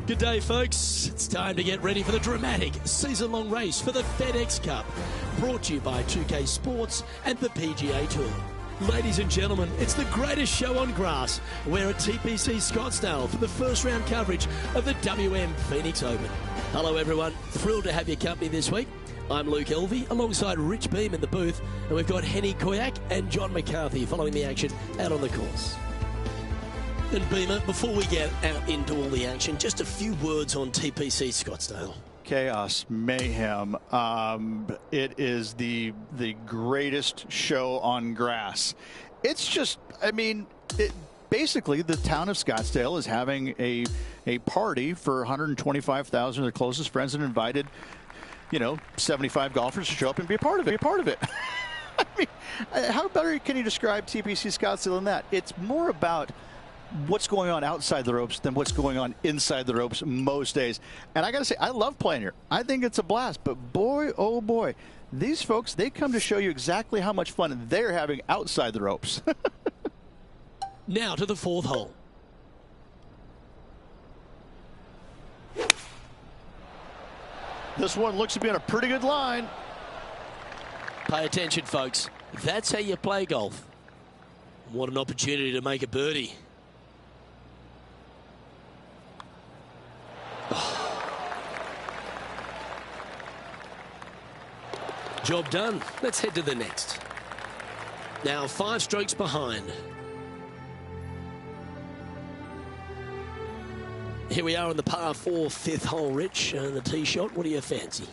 Good day, folks. It's time to get ready for the dramatic season-long race for the FedEx Cup, brought to you by 2K Sports and the PGA Tour. Ladies and gentlemen, it's the greatest show on grass. We're at TPC Scottsdale for the first round coverage of the WM Phoenix Open. Hello, everyone. Thrilled to have your company this week. I'm Luke Elvey, alongside Rich Beam in the booth, and we've got Henny Koyak and John McCarthy following the action out on the course. And Beamer, before we get out into all the action, just a few words on TPC Scottsdale. Chaos, mayhem. It is the greatest show on grass. It's just, I mean, basically the town of Scottsdale is having a party for 125,000 of their closest friends and invited, 75 golfers to show up and be a part of it. I mean, how better can you describe TPC Scottsdale than that? It's more about what's going on outside the ropes than what's going on inside the ropes most days. And I got to say, I love playing here. I think it's a blast. But boy, oh boy, these folks, they come to show you exactly how much fun they're having outside the ropes. Now to the fourth hole. This one looks to be on a pretty good line. Pay attention, folks. That's how you play golf. What an opportunity to make a birdie. Job done. Let's head to the next. Now 5 strokes behind. Here we are on the par 4 fifth hole, Rich. The tee shot. What do you fancy?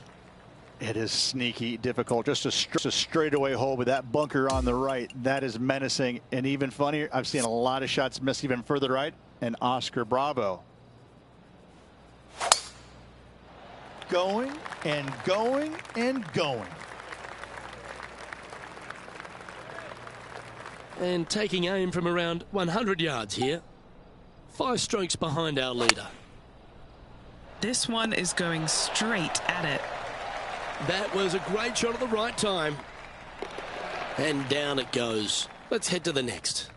It is sneaky difficult. Just a straightaway hole with that bunker on the right. That is menacing. And even funnier, I've seen a lot of shots miss even further right. And Oscar Bravo. Going and going and going. And taking aim from around 100 yards here. 5 strokes behind our leader. This one is going straight at it. That was a great shot at the right time. And down it goes. Let's head to the next.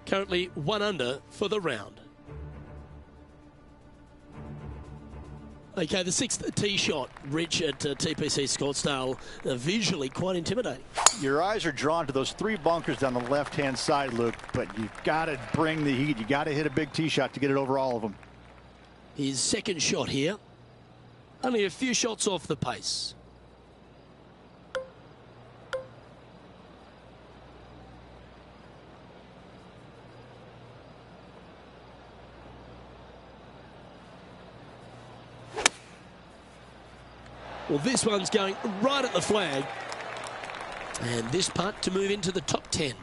Currently 1 under for the round. Okay, the 6th tee shot, Rich, at TPC Scottsdale, visually quite intimidating. Your eyes are drawn to those 3 bunkers down the left-hand side, Luke, but you've got to bring the heat. You've got to hit a big tee shot to get it over all of them. His second shot here. Only a few shots off the pace. Well, this one's going right at the flag. And this putt to move into the top 10.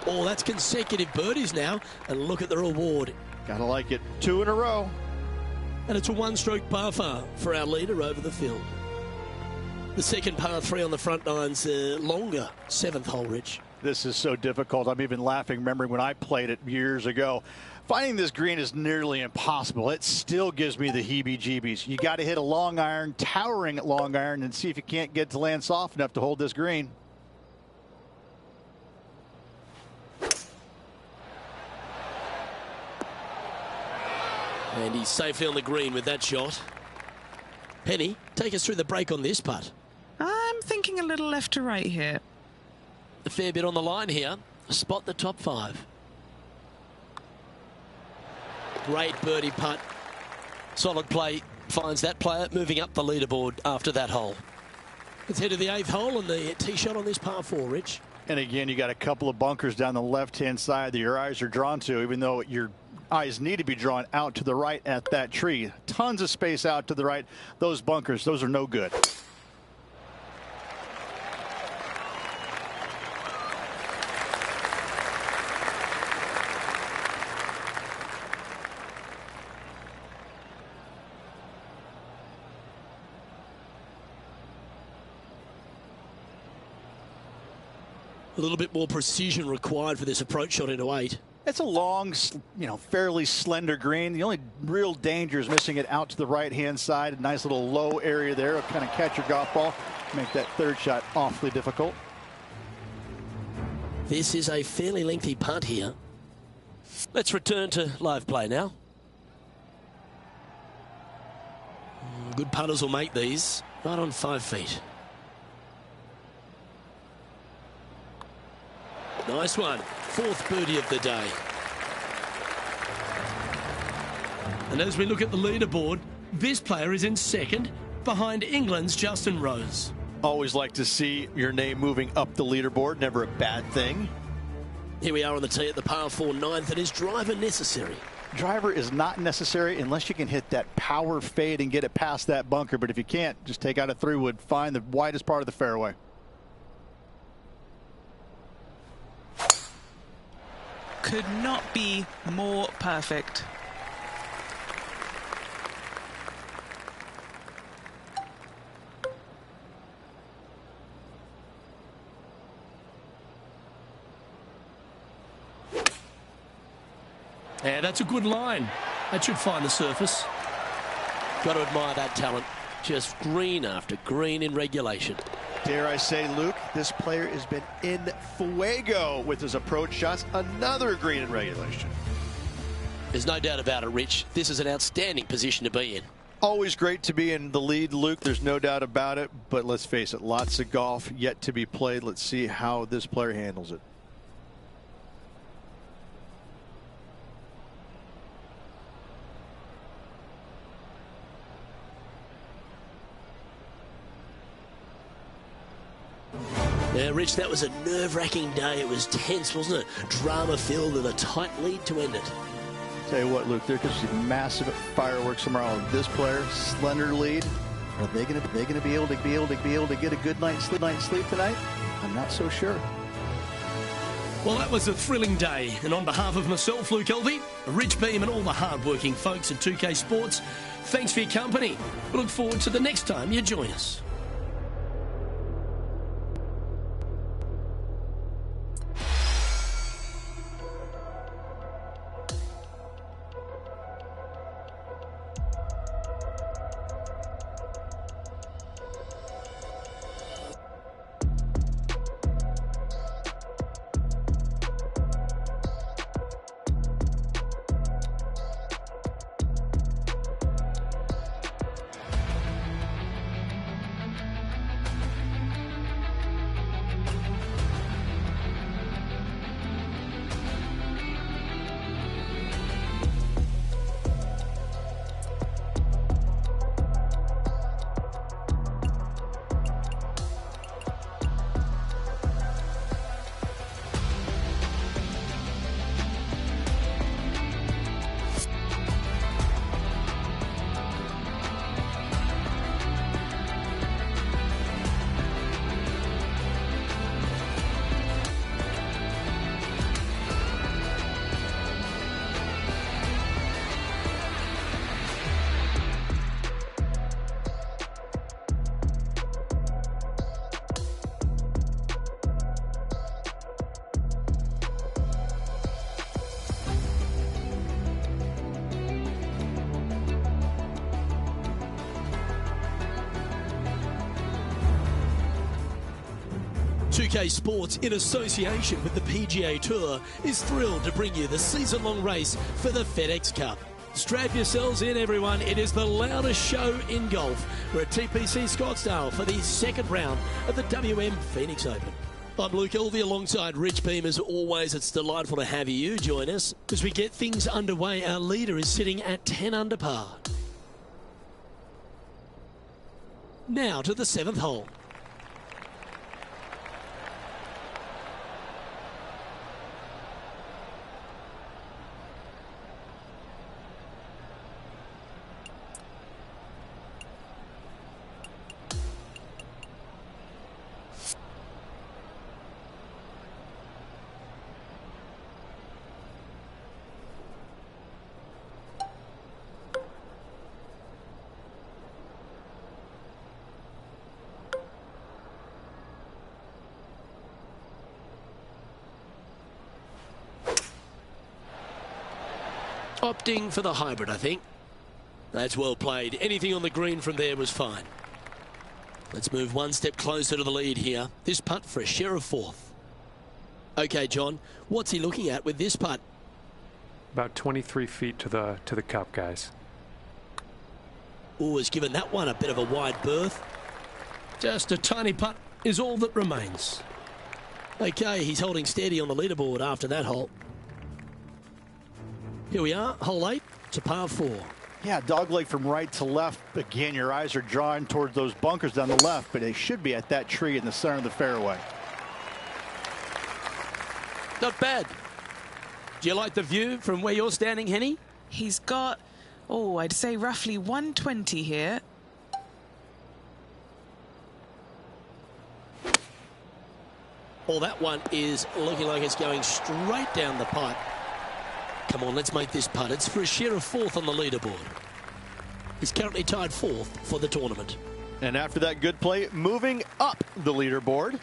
Oh, that's consecutive birdies now. And look at the reward. Gotta like it. 2 in a row. And it's a 1-stroke par 4 for our leader over the field. The second par 3 on the front nine's longer. 7th hole, Rich. This is so difficult. I'm even laughing, remembering when I played it years ago. Finding this green is nearly impossible. It still gives me the heebie-jeebies. You got to hit a long iron, towering long iron, and see if you can't get to land soft enough to hold this green. And he's safely on the green with that shot. Penny, take us through the break on this putt. I'm thinking a little left to right here. A fair bit on the line here. Spot the top 5. Great birdie putt. Solid play finds that player moving up the leaderboard after that hole. Let's head to the 8th hole and the tee shot on this par 4, Rich. And again, you got a couple of bunkers down the left-hand side that your eyes are drawn to, even though your eyes need to be drawn out to the right at that tree. Tons of space out to the right. Those bunkers, those are no good. A little bit more precision required for this approach shot into 8. It's a long, fairly slender green. The only real danger is missing it out to the right-hand side. A nice little low area there. It'll kind of catch your golf ball. Make that third shot awfully difficult. This is a fairly lengthy putt here. Let's return to live play now. Good putters will make these right on 5 feet. Nice one. 4th birdie of the day. And as we look at the leaderboard, this player is in 2nd behind England's Justin Rose. Always like to see your name moving up the leaderboard. Never a bad thing. Here we are on the tee at the par 4 9th, and is driver necessary? Driver is not necessary unless you can hit that power fade and get it past that bunker. But if you can't, just take out a 3-wood, find the widest part of the fairway. Could not be more perfect. Yeah, that's a good line. That should find the surface. Got to admire that talent. Just green after green in regulation. Dare I say, Luke, this player has been in fuego with his approach shots. Another green in regulation. There's no doubt about it, Rich. This is an outstanding position to be in. Always great to be in the lead, Luke. There's no doubt about it. But let's face it, lots of golf yet to be played. Let's see how this player handles it. Yeah, Rich, that was a nerve-wracking day. It was tense, wasn't it? Drama-filled with a tight lead to end it. Tell you what, Luke, there could be massive fireworks tomorrow. This player, slender lead. Are they going to be able to get a good night's sleep tonight? I'm not so sure. Well, that was a thrilling day, and on behalf of myself, Luke Elvey, Rich Beam, and all the hard-working folks at 2K Sports, thanks for your company. We look forward to the next time you join us. TheFifty Sports, in association with the PGA Tour, is thrilled to bring you the season-long race for the FedEx Cup. Strap yourselves in, everyone. It is the loudest show in golf. We're at TPC Scottsdale for the second round of the WM Phoenix Open. I'm Luke Elvey alongside Rich Beam. As always, it's delightful to have you join us. As we get things underway, our leader is sitting at 10 under par. Now to the 7th hole. Opting for the hybrid, I think. That's well played. Anything on the green from there was fine. Let's move one step closer to the lead here. This putt for a share of 4th. Okay, John, what's he looking at with this putt? About 23 feet to the cup, guys. Oh, has given that one a bit of a wide berth. Just a tiny putt is all that remains. Okay, he's holding steady on the leaderboard after that hole. Here we are, hole 8 to par 4. Yeah, dogleg from right to left. Again, your eyes are drawn towards those bunkers down the left, but they should be at that tree in the center of the fairway. Not bad. Do you like the view from where you're standing, Henny? He's got, I'd say roughly 120 here. Well, that one is looking like it's going straight down the pipe. Come on, let's make this putt. It's for a share of 4th on the leaderboard. He's currently tied 4th for the tournament. And after that good play, moving up the leaderboard.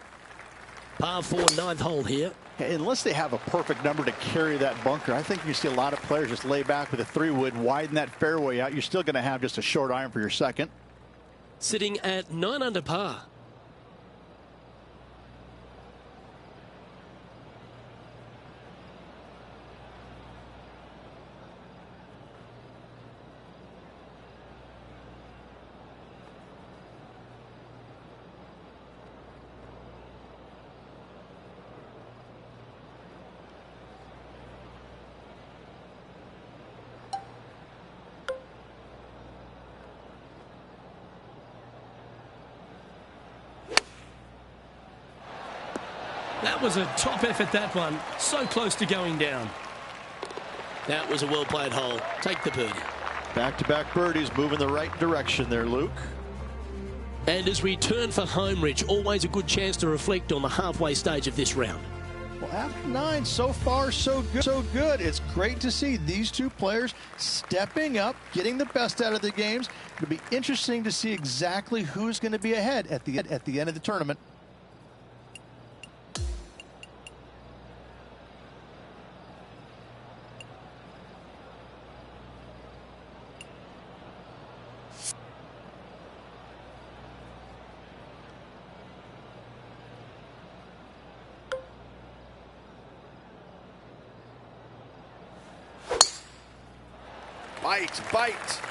Par 4, 9th hole here. Unless they have a perfect number to carry that bunker, I think you see a lot of players just lay back with a 3-wood, widen that fairway out. You're still going to have just a short iron for your second. Sitting at 9 under par. That was a top effort, that one. So close to going down. That was a well-played hole. Take the birdie. Back-to-back birdies, moving the right direction there, Luke. And as we turn for home, Rich, always a good chance to reflect on the halfway stage of this round. Well, after 9, so far, so good. So good. It's great to see these two players stepping up, getting the best out of the games. It'll be interesting to see exactly who's going to be ahead at the end of the tournament. Bite.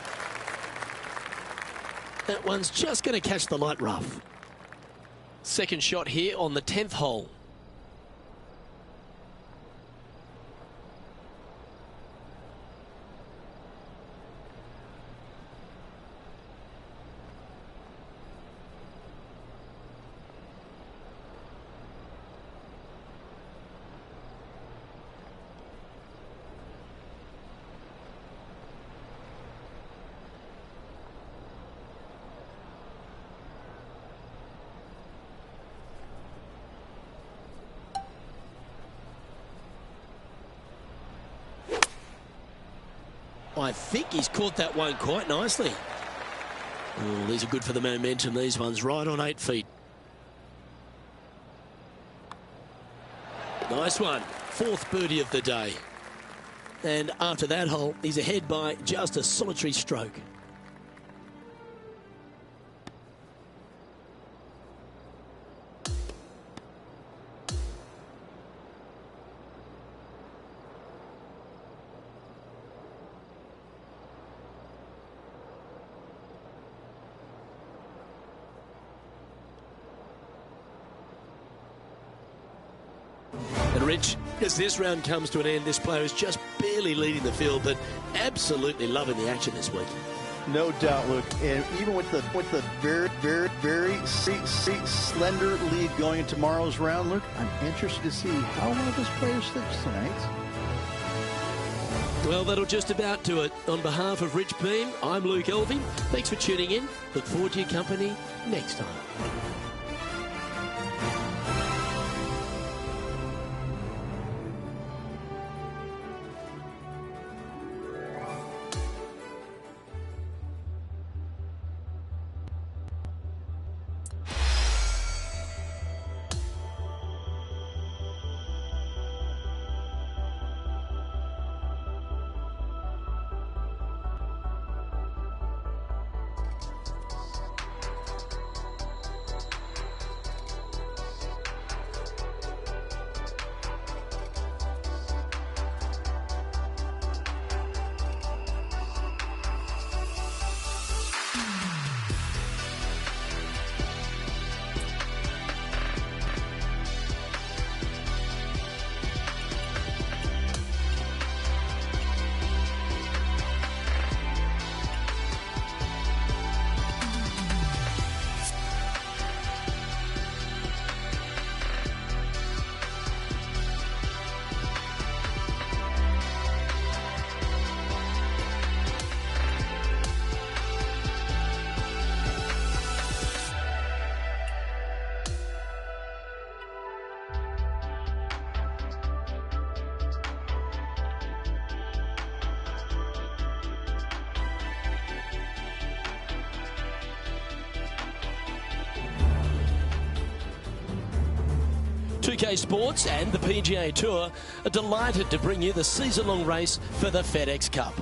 That one's just going to catch the light rough. Second shot here on the 10th hole. I think he's caught that one quite nicely. Oh, these are good for the momentum, these ones, right on 8 feet. Nice one. 4th birdie of the day. And after that hole, he's ahead by just a solitary stroke. And Rich, as this round comes to an end, this player is just barely leading the field, but absolutely loving the action this week. No doubt, Luke. And even with the very slender lead going in tomorrow's round, Luke, I'm interested to see how one of those players slips tonight. Well, that'll just about do it. On behalf of Rich Beam, I'm Luke Elving. Thanks for tuning in. Look forward to your company next time. 2K Sports and the PGA Tour are delighted to bring you the season-long race for the FedEx Cup.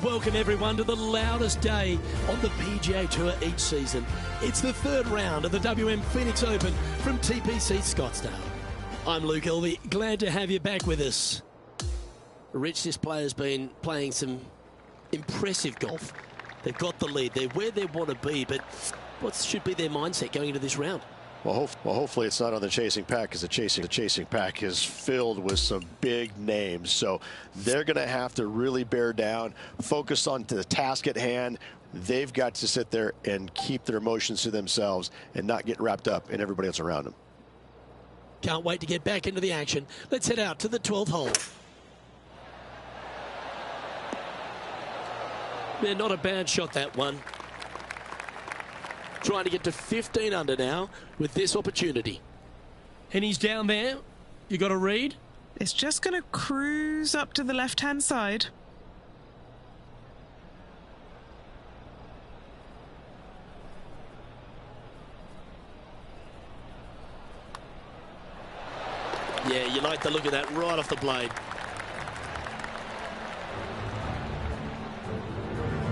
Welcome everyone to the loudest day on the PGA Tour each season. It's the third round of the WM Phoenix Open from TPC Scottsdale. I'm Luke Elvey, glad to have you back with us. Rich, this player's been playing some impressive golf. They've got the lead, they're where they want to be, but what should be their mindset going into this round? Well, hopefully it's not on the chasing pack, because the chasing pack is filled with some big names. So they're going to have to really bear down, focus on the task at hand. They've got to sit there and keep their emotions to themselves and not get wrapped up in everybody else around them. Can't wait to get back into the action. Let's head out to the 12th hole. Yeah, not a bad shot, that one. Trying to get to 15 under now with this opportunity. And he's down there. You got a read? It's just going to cruise up to the left-hand side. Yeah, you like the look of that right off the blade.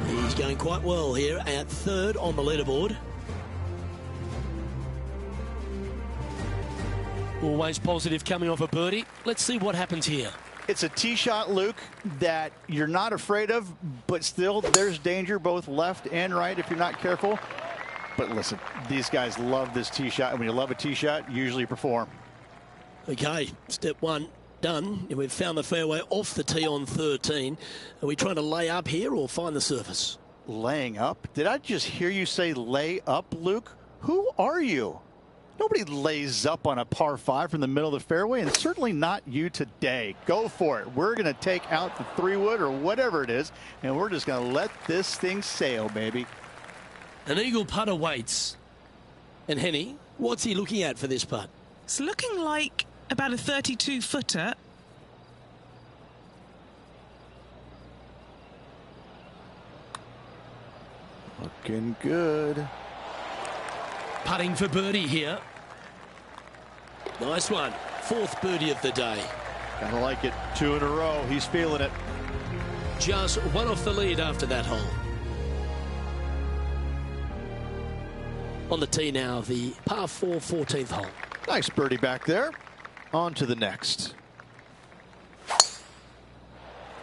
He's going quite well here at third on the leaderboard. Always positive coming off a birdie. Let's see what happens here. It's a tee shot, Luke, that you're not afraid of, but still there's danger both left and right if you're not careful. But listen, these guys love this tee shot, and when you love a tee shot, you usually perform. Okay, step one done. And we've found the fairway off the tee on 13. Are we trying to lay up here or find the surface? Laying up? Did I just hear you say lay up, Luke? Who are you? Nobody lays up on a par 5 from the middle of the fairway, and certainly not you today. Go for it. We're going to take out the 3-wood or whatever it is, and we're just going to let this thing sail, baby. An eagle putt awaits. And Henny, what's he looking at for this putt? It's looking like about a 32-footer. Looking good. Putting for birdie here. Nice one. Fourth birdie of the day. Kind of like it. 2 in a row. He's feeling it. Just one off the lead after that hole. On the tee now, the par 4 14th hole. Nice birdie back there. On to the next.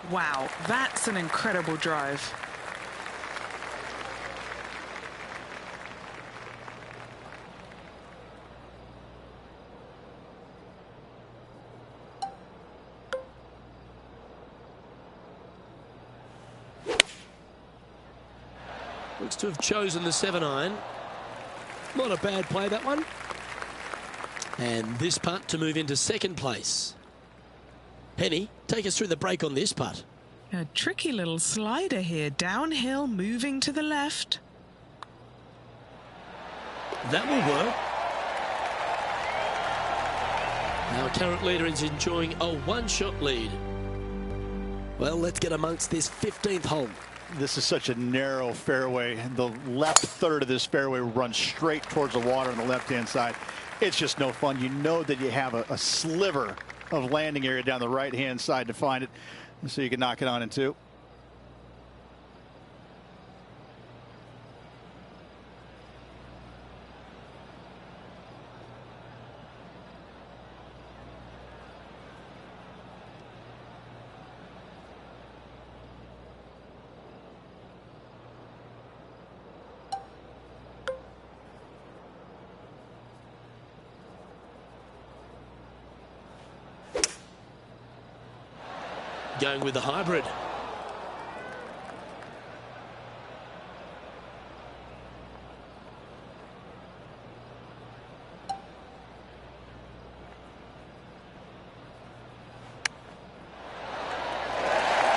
Wow, that's an incredible drive. Looks to have chosen the 7-iron. Not a bad play, that one. And this putt to move into second place. Penny, take us through the break on this putt. A tricky little slider here. Downhill, moving to the left. That will work. Our current leader is enjoying a one-shot lead. Well, let's get amongst this 15th hole. This is such a narrow fairway. The left third of this fairway runs straight towards the water on the left-hand side. It's just no fun. You know that you have a sliver of landing area down the right-hand side to find it, so you can knock it on in two. Going with the hybrid.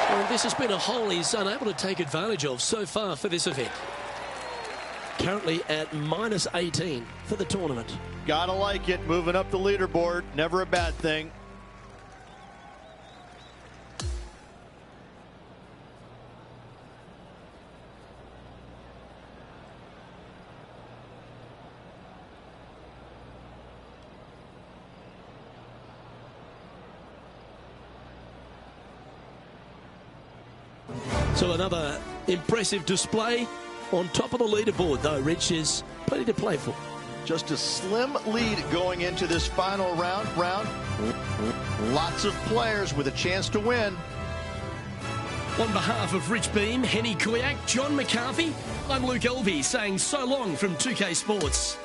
Well, this has been a hole he's unable to take advantage of so far for this event. Currently at minus 18 for the tournament. Gotta like it. Moving up the leaderboard. Never a bad thing. So another impressive display. On top of the leaderboard, though, Rich, is plenty to play for. Just a slim lead going into this final round. Lots of players with a chance to win. On behalf of Rich Beam, Henny Kuyak, John McCarthy, I'm Luke Elvey saying so long from 2K Sports.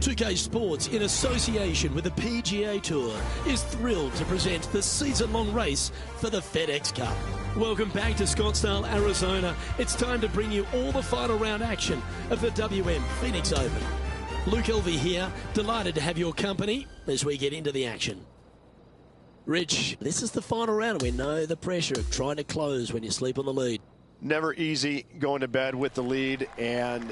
TheFiftyOne's Sports, in association with the PGA Tour, is thrilled to present the season-long race for the FedEx Cup. Welcome back to Scottsdale, Arizona. It's time to bring you all the final round action of the WM Phoenix Open. Luke Elvey here, delighted to have your company as we get into the action. Rich, this is the final round. We know the pressure of trying to close when you sleep on the lead. Never easy going to bed with the lead, and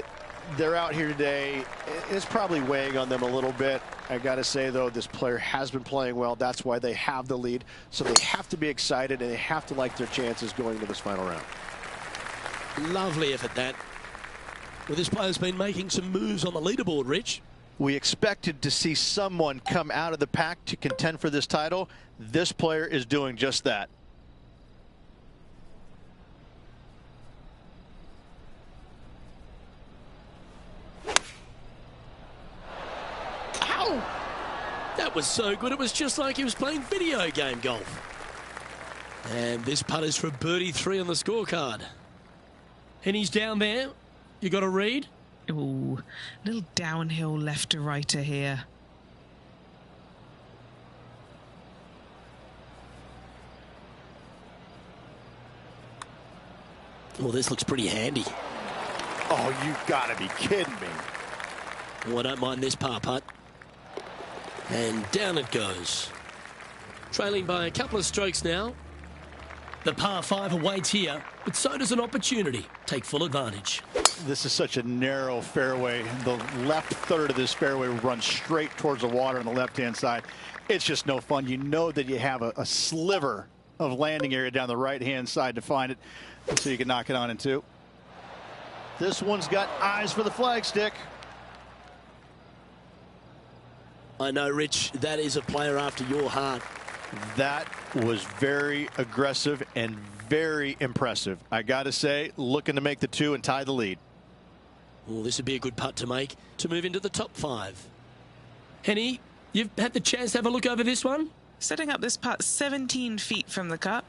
they're out here today. It's probably weighing on them a little bit. I got to say, though, this player has been playing well. That's why they have the lead. So they have to be excited, and they have to like their chances going into this final round. Lovely effort, that. Well, this player's been making some moves on the leaderboard, Rich. We expected to see someone come out of the pack to contend for this title. This player is doing just that. Ow! That was so good, it was just like he was playing video game golf. And this putt is for birdie 3 on the scorecard. And he's down there. You got a read? Ooh, little downhill left to righter here. Well, this looks pretty handy. Oh, you gotta be kidding me. Oh, I don't mind this par putt. And down it goes. Trailing by a couple of strokes now. The par 5 awaits here, but so does an opportunity. Take full advantage. This is such a narrow fairway. The left third of this fairway runs straight towards the water on the left-hand side. It's just no fun. You know that you have a sliver of landing area down the right-hand side to find it, so you can knock it on in 2. This one's got eyes for the flagstick. I know, Rich, that is a player after your heart. That was very aggressive and very impressive. I got to say, looking to make the 2 and tie the lead. Well, this would be a good putt to make to move into the top 5. Henny, you've had the chance to have a look over this one? Setting up this putt 17 feet from the cup.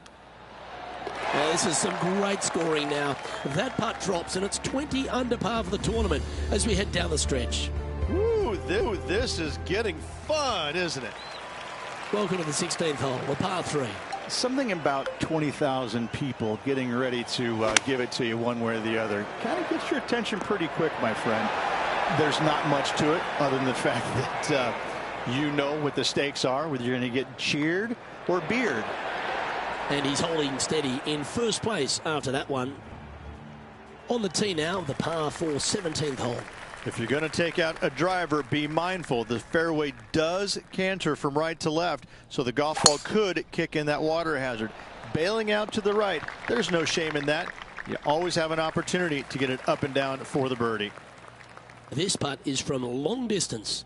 Well, this is some great scoring now. That putt drops and it's 20 under par for the tournament as we head down the stretch. Ooh, this is getting fun, isn't it? Welcome to the 16th hole, the par 3. Something about 20,000 people getting ready to give it to you one way or the other kind of gets your attention pretty quick, my friend. There's not much to it other than the fact that you know what the stakes are, whether you're going to get cheered or beered. And he's holding steady in first place after that one. On the tee now, the par 4 17th hole. If you're going to take out a driver, be mindful. The fairway does canter from right to left, so the golf ball could kick in that water hazard. bailing out to the right. There's no shame in that. You always have an opportunity to get it up and down for the birdie. This putt is from long distance.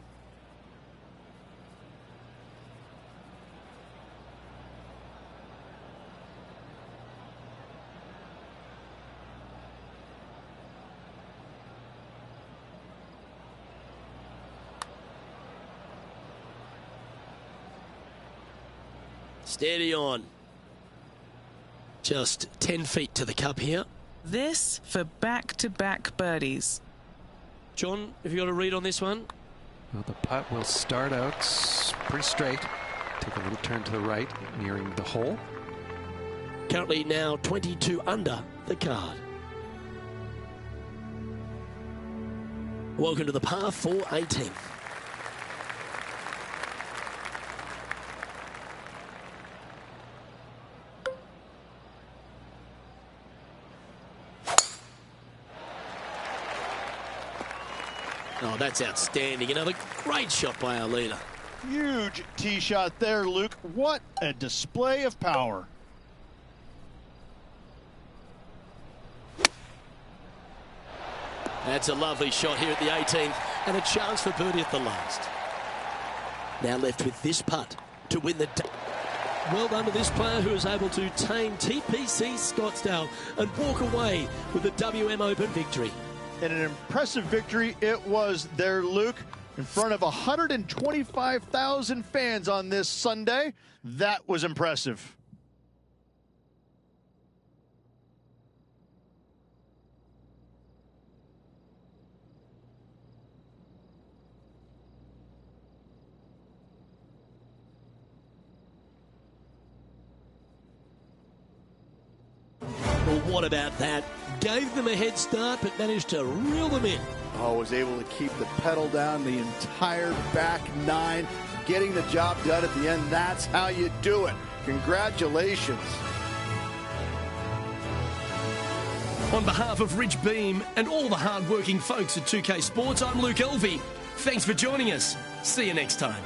Steady on. Just 10 feet to the cup here. This for back-to-back birdies. John, have you got a read on this one? Well, the putt will start out pretty straight. Take a little turn to the right, nearing the hole. Currently now 22 under the card. Welcome to the par 4 18th. Oh, that's outstanding. Another great shot by our leader. Huge tee shot there, Luke. What a display of power. That's a lovely shot here at the 18th and a chance for birdie at the last. Now left with this putt to win the day. Well done to this player who is able to tame TPC Scottsdale and walk away with the WM Open victory. And an impressive victory it was there, Luke, in front of 125,000 fans on this Sunday. That was impressive. Well, what about that? Gave them a head start, but managed to reel them in. Oh, was able to keep the pedal down the entire back nine, getting the job done at the end. That's how you do it. Congratulations. On behalf of Rich Beam and all the hard-working folks at 2K Sports, I'm Luke Elvey. Thanks for joining us. See you next time.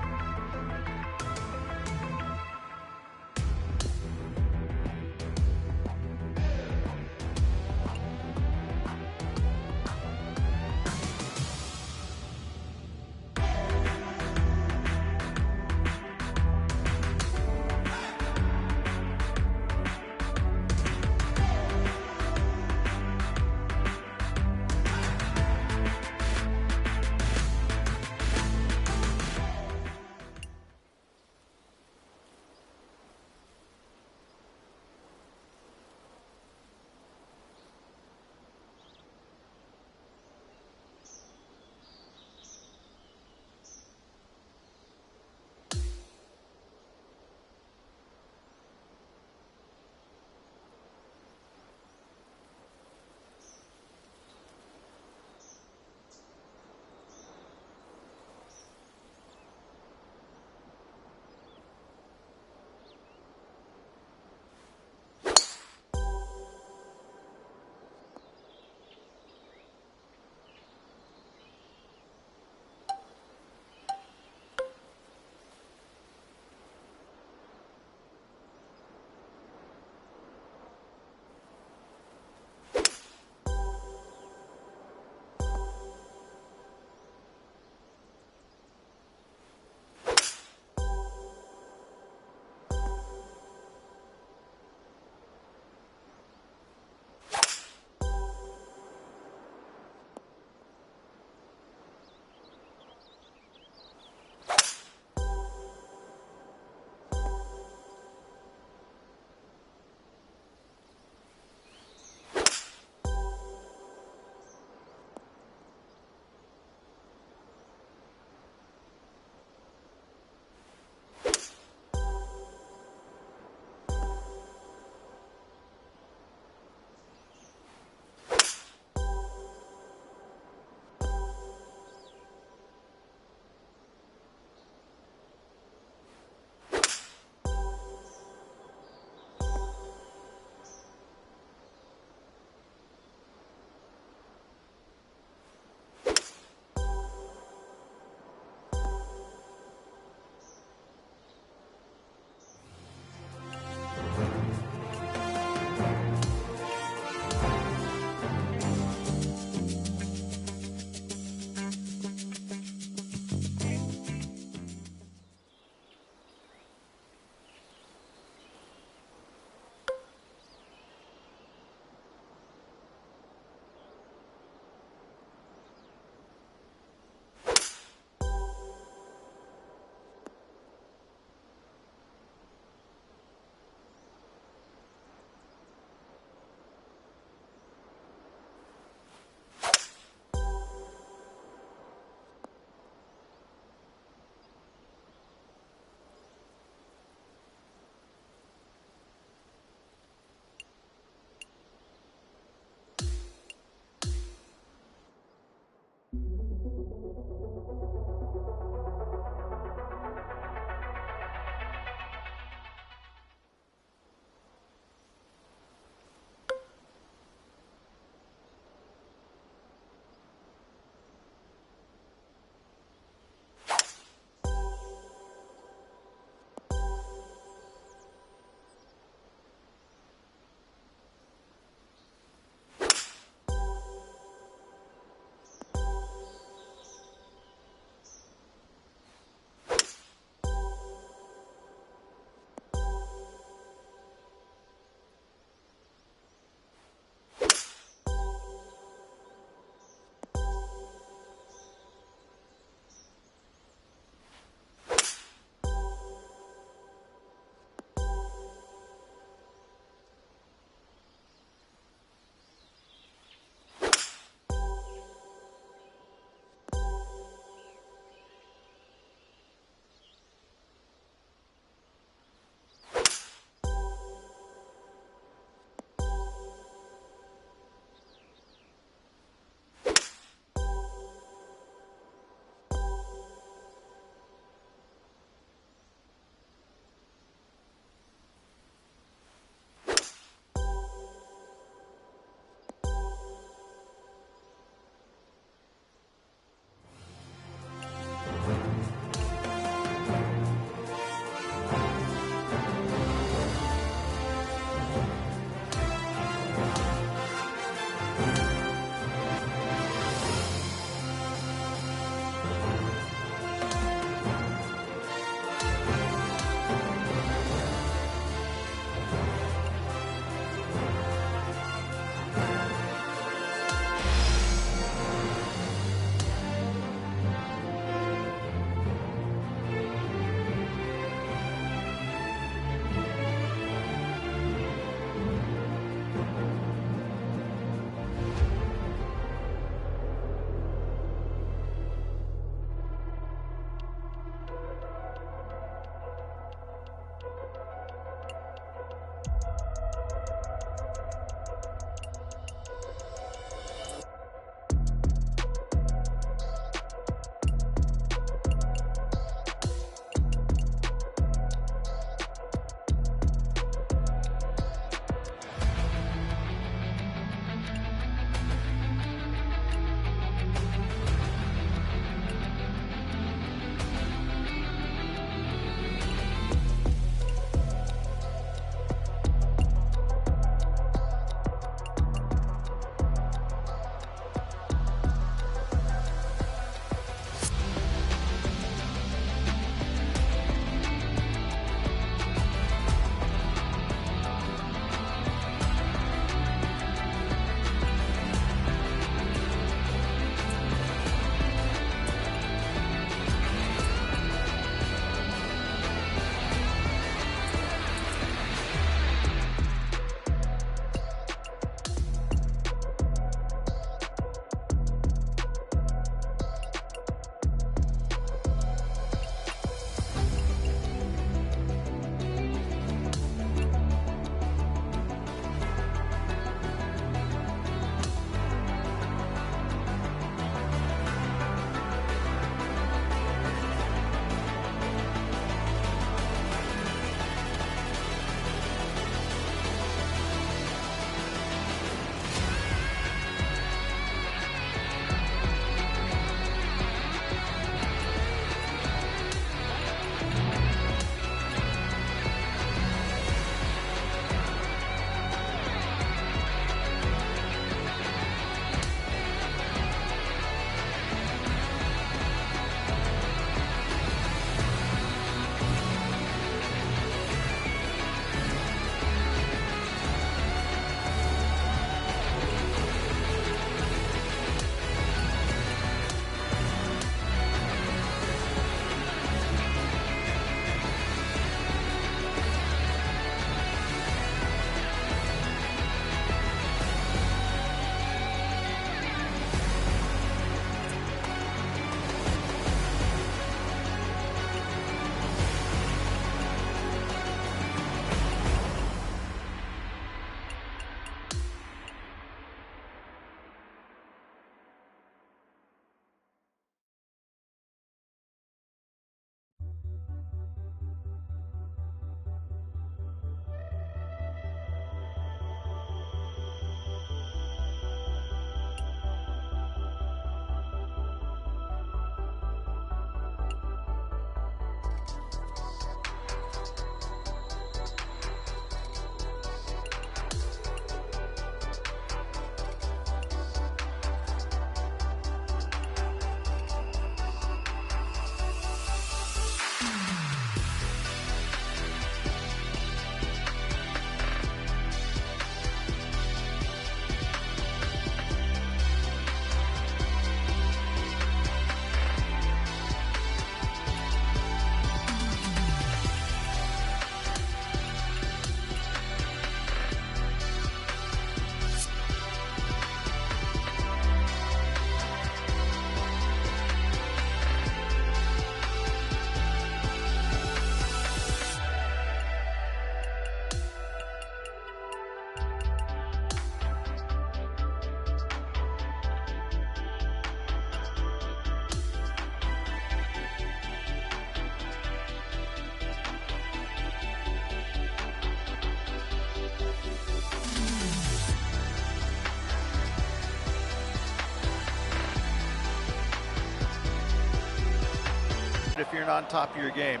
if you're not on top of your game.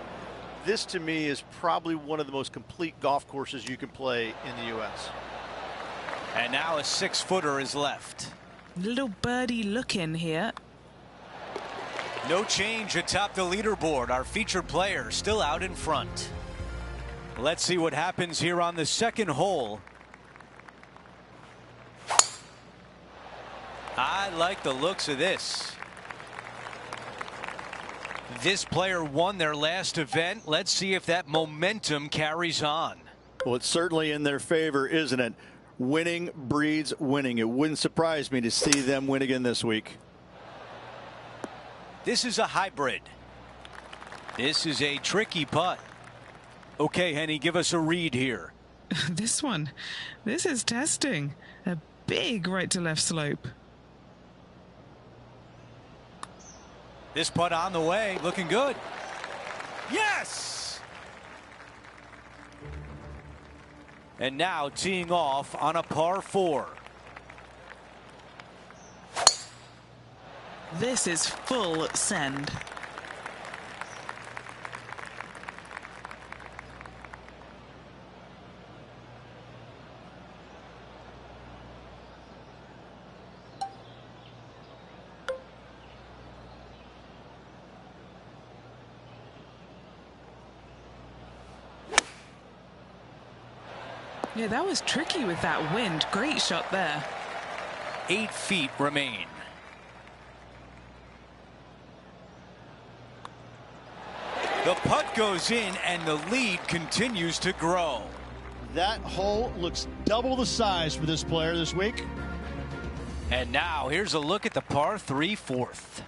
This, to me, is probably one of the most complete golf courses you can play in the U.S. And now a 6-footer is left. Little birdie looking here. No change atop the leaderboard. Our featured player still out in front. Let's see what happens here on the second hole. I like the looks of this. This player won their last event. Let's see if that momentum carries on. Well, it's certainly in their favor, isn't it? Winning breeds winning. It wouldn't surprise me to see them win again this week. This is a hybrid. This is a tricky putt. Okay, Henny, give us a read here. This is testing. A big right to left slope. This putt on the way, looking good. Yes! And now teeing off on a par 4. This is full send. Yeah, that was tricky with that wind. Great shot there. 8 feet remain. The putt goes in and the lead continues to grow. That hole looks double the size for this player this week. And now here's a look at the par 3 fourth.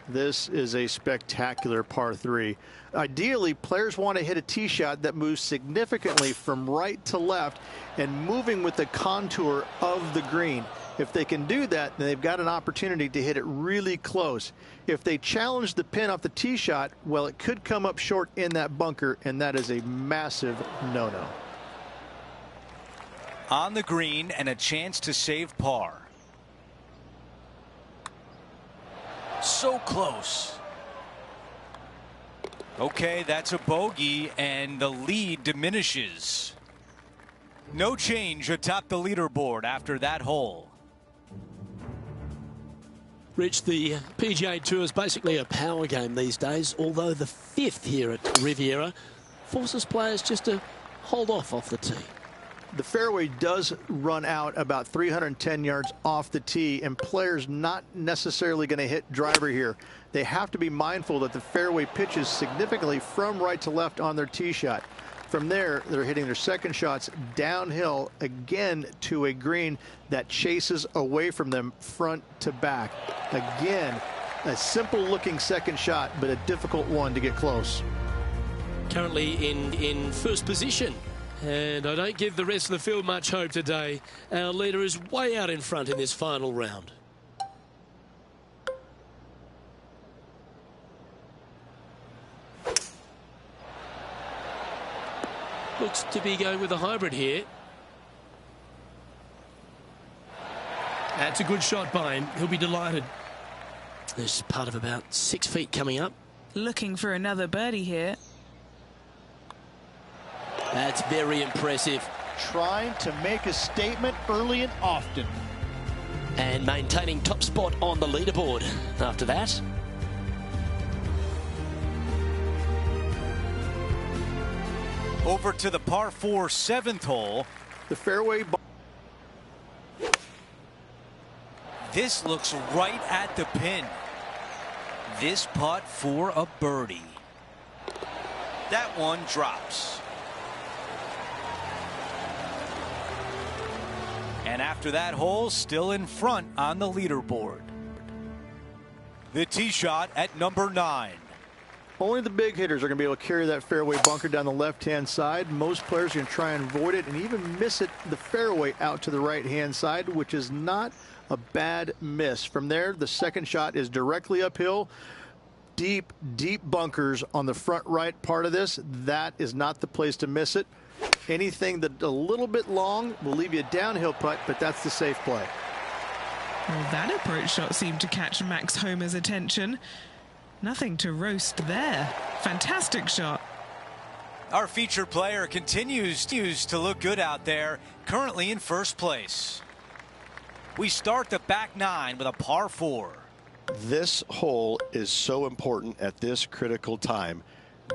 This is a spectacular par 3. Ideally, players want to hit a tee shot that moves significantly from right to left and moving with the contour of the green. If they can do that, then they've got an opportunity to hit it really close. If they challenge the pin off the tee shot, well, it could come up short in that bunker, and that is a massive no-no. On the green and a chance to save par. So close. Okay, that's a bogey, and the lead diminishes. No change atop the leaderboard after that hole. Rich, the PGA Tour is basically a power game these days, although the 5th here at Riviera forces players just to hold off the tee. The fairway does run out about 310 yards off the tee, and players not necessarily going to hit driver here. They have to be mindful that the fairway pitches significantly from right to left on their tee shot. From there, they're hitting their second shots downhill again to a green that chases away from them front to back. Again, a simple looking second shot, but a difficult one to get close. Currently in first position. And I don't give the rest of the field much hope today. Our leader is way out in front in this final round. Looks to be going with a hybrid here. That's a good shot by him. He'll be delighted. There's part of about 6 feet coming up. Looking for another birdie here. That's very impressive. Trying to make a statement early and often. And maintaining top spot on the leaderboard after that. Over to the par 4 7th hole. The fairway. This looks right at the pin. This putt for a birdie. That one drops. And after that hole, still in front on the leaderboard. The tee shot at number 9. Only the big hitters are going to be able to carry that fairway bunker down the left-hand side. Most players are going to try and avoid it and even miss it the fairway out to the right-hand side, which is not a bad miss. From there, the second shot is directly uphill. Deep, deep bunkers on the front right part of this. That is not the place to miss it. Anything that a little bit long will leave you a downhill putt, but that's the safe play. Well, that approach shot seemed to catch Max Homer's attention. Nothing to roast there. Fantastic shot. Our featured player continues to look good out there, currently in first place. We start the back nine with a par 4. This hole is so important at this critical time.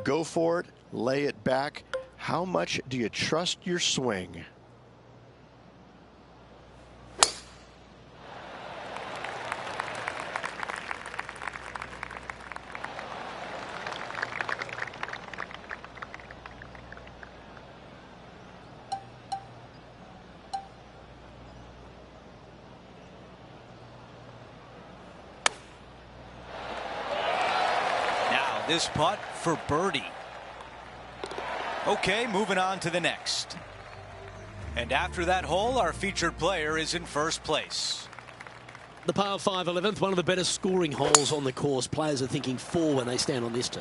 Go for it, lay it back. How much do you trust your swing? This putt for birdie. Okay, moving on to the next. And after that hole, our featured player is in first place. The par 5 11th, one of the better scoring holes on the course. Players are thinking 4 when they stand on this tee.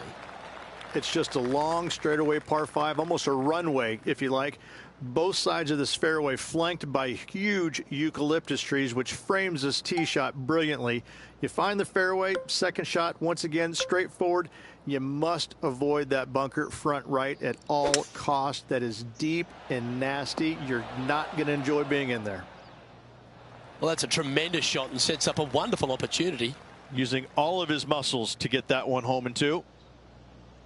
It's just a long straightaway par 5, almost a runway, if you like. Both sides of this fairway flanked by huge eucalyptus trees, which frames this tee shot brilliantly. You find the fairway, second shot, once again, straightforward. You must avoid that bunker front right at all costs. That is deep and nasty. You're not going to enjoy being in there. Well, that's a tremendous shot and sets up a wonderful opportunity. Using all of his muscles to get that one home in 2.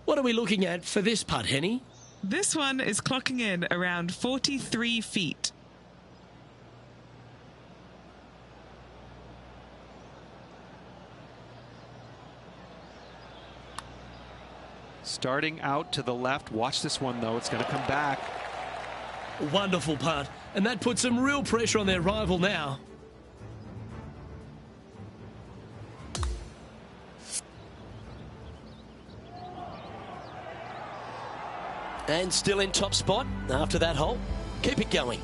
What are we looking at for this putt, Henny? This one is clocking in around 43 feet. Starting out to the left. Watch this one, though. It's going to come back. Wonderful putt. And that puts some real pressure on their rival now. And still in top spot after that hole. Keep it going.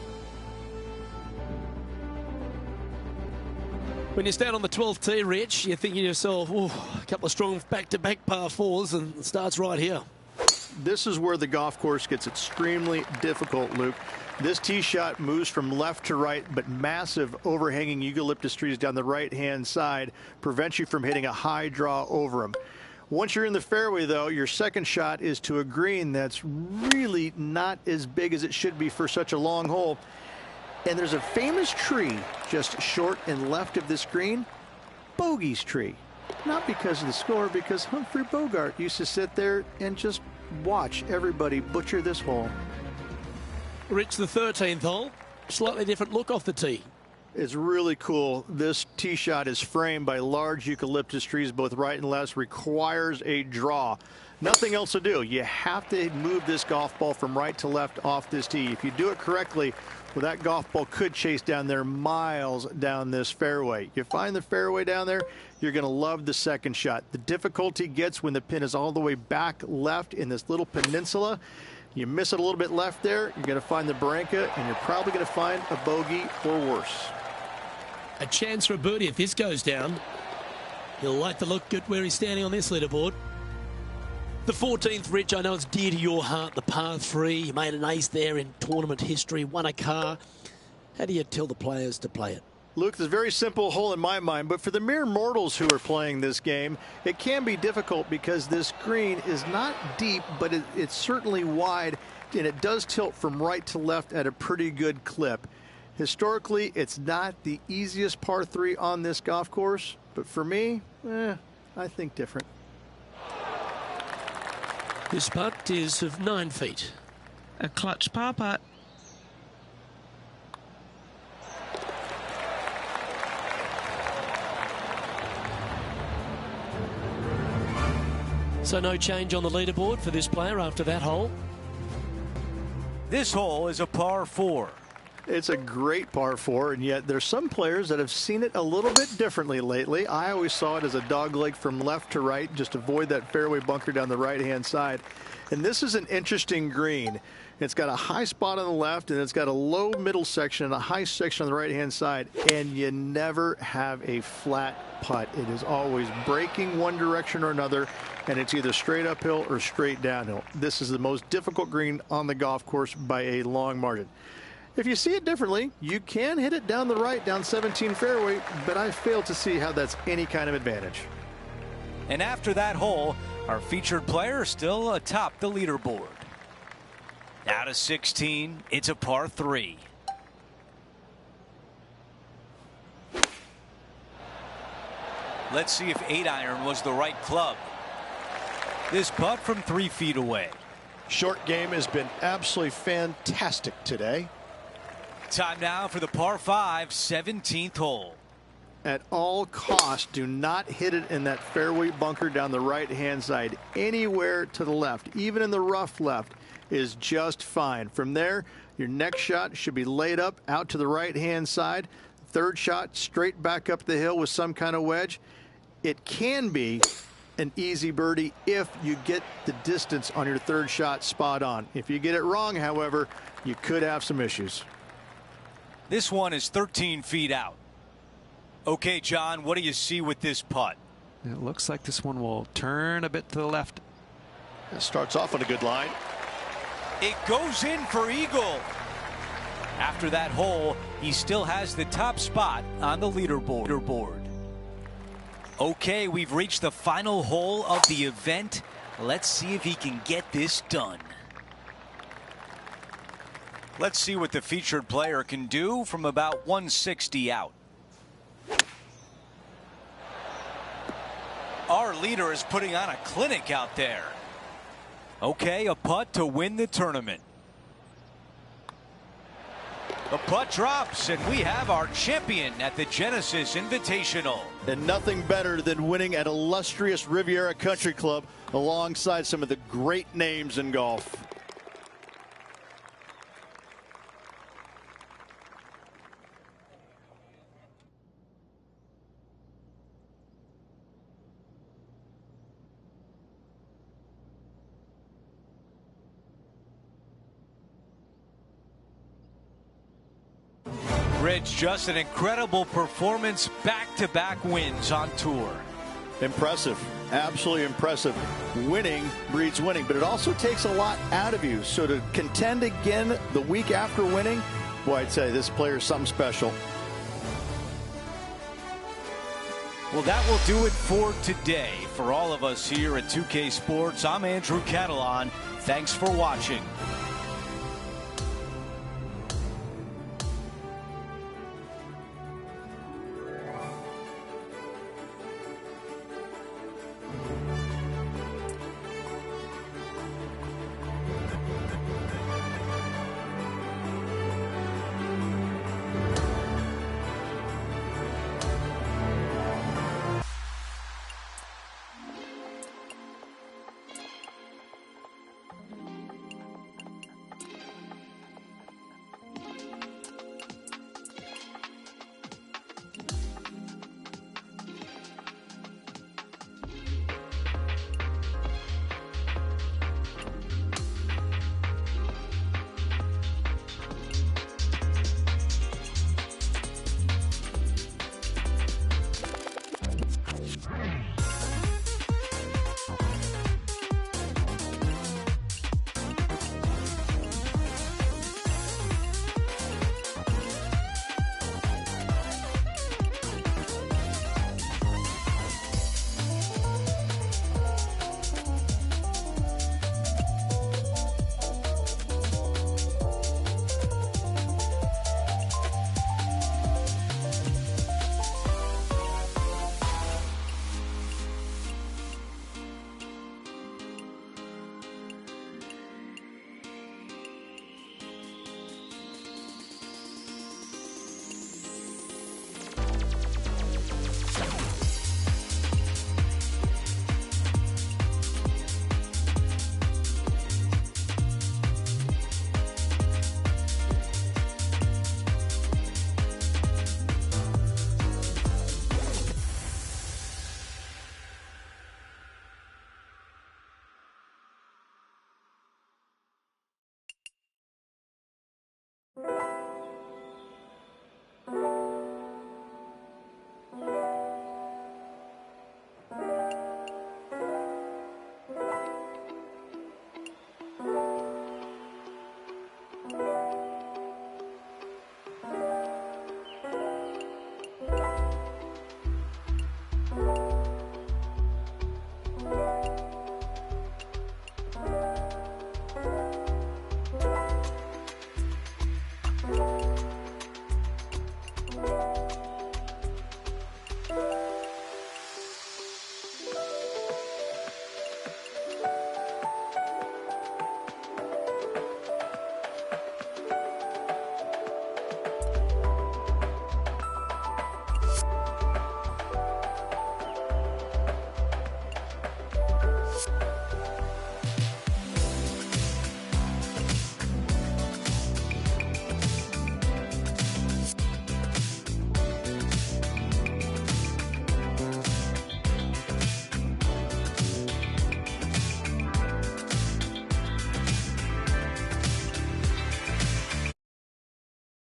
When you stand on the 12th tee, Rich, you're thinking to yourself, oh, a couple of strong back-to-back par 4s, and it starts right here. This is where the golf course gets extremely difficult, Luke. This tee shot moves from left to right, but massive overhanging eucalyptus trees down the right-hand side prevents you from hitting a high draw over them. Once you're in the fairway, though, your second shot is to a green that's really not as big as it should be for such a long hole. And there's a famous tree just short and left of this green, Bogey's tree. Not because of the score, because Humphrey Bogart used to sit there and just watch everybody butcher this hole. Rich, the 13th hole, slightly different look off the tee. It's really cool. This tee shot is framed by large eucalyptus trees, both right and left, requires a draw. Nothing else to do. You have to move this golf ball from right to left off this tee. If you do it correctly, well, that golf ball could chase down there miles down this fairway. You find the fairway down there, you're going to love the second shot. The difficulty gets when the pin is all the way back left in this little peninsula. You miss it a little bit left there, you're going to find the barranca, and you're probably going to find a bogey or worse. A chance for a birdie if this goes down. He'll like to look at where he's standing on this leaderboard. The 14th, Rich, I know it's dear to your heart, the par 3. You made an ace there in tournament history, won a car. How do you tell the players to play it? Luke, there's a very simple hole in my mind, but for the mere mortals who are playing this game, it can be difficult because this green is not deep, but it's certainly wide, and it does tilt from right to left at a pretty good clip. Historically, it's not the easiest par 3 on this golf course, but for me, I think different. This putt is of 9 feet. A clutch par putt. So no change on the leaderboard for this player after that hole. This hole is a par 4. It's a great par 4, and yet there's some players that have seen it a little bit differently lately. I always saw it as a dogleg from left to right, just avoid that fairway bunker down the right-hand side. And this is an interesting green. It's got a high spot on the left, and it's got a low middle section and a high section on the right-hand side, and you never have a flat putt. It is always breaking one direction or another, and it's either straight uphill or straight downhill. This is the most difficult green on the golf course by a long margin. If you see it differently, you can hit it down the right, down 17 fairway, but I fail to see how that's any kind of advantage. And after that hole, our featured player still atop the leaderboard. Out of 16, it's a par 3. Let's see if 8-iron was the right club. This putt from 3 feet away. Short game has been absolutely fantastic today. Time now for the par 5, 17th hole. At all costs, do not hit it in that fairway bunker down the right-hand side. Anywhere to the left, even in the rough left, is just fine. From there, your next shot should be laid up out to the right-hand side. Third shot, straight back up the hill with some kind of wedge. It can be an easy birdie if you get the distance on your third shot spot on. If you get it wrong, however, you could have some issues. This one is 13 feet out. Okay, John, what do you see with this putt? It looks like this one will turn a bit to the left. It starts off on a good line. It goes in for eagle. After that hole, he still has the top spot on the leaderboard. Okay, we've reached the final hole of the event. Let's see if he can get this done. Let's see what the featured player can do from about 160 out. Our leader is putting on a clinic out there. Okay, a putt to win the tournament. The putt drops, and we have our champion at the Genesis Invitational. And nothing better than winning at illustrious Riviera Country Club alongside some of the great names in golf. Rich, just an incredible performance, back-to-back wins on tour. Impressive, absolutely impressive. Winning breeds winning, but it also takes a lot out of you. So to contend again the week after winning, boy, I'd say this player is something special. Well, that will do it for today. For all of us here at 2K Sports, I'm Andrew Catalan. Thanks for watching.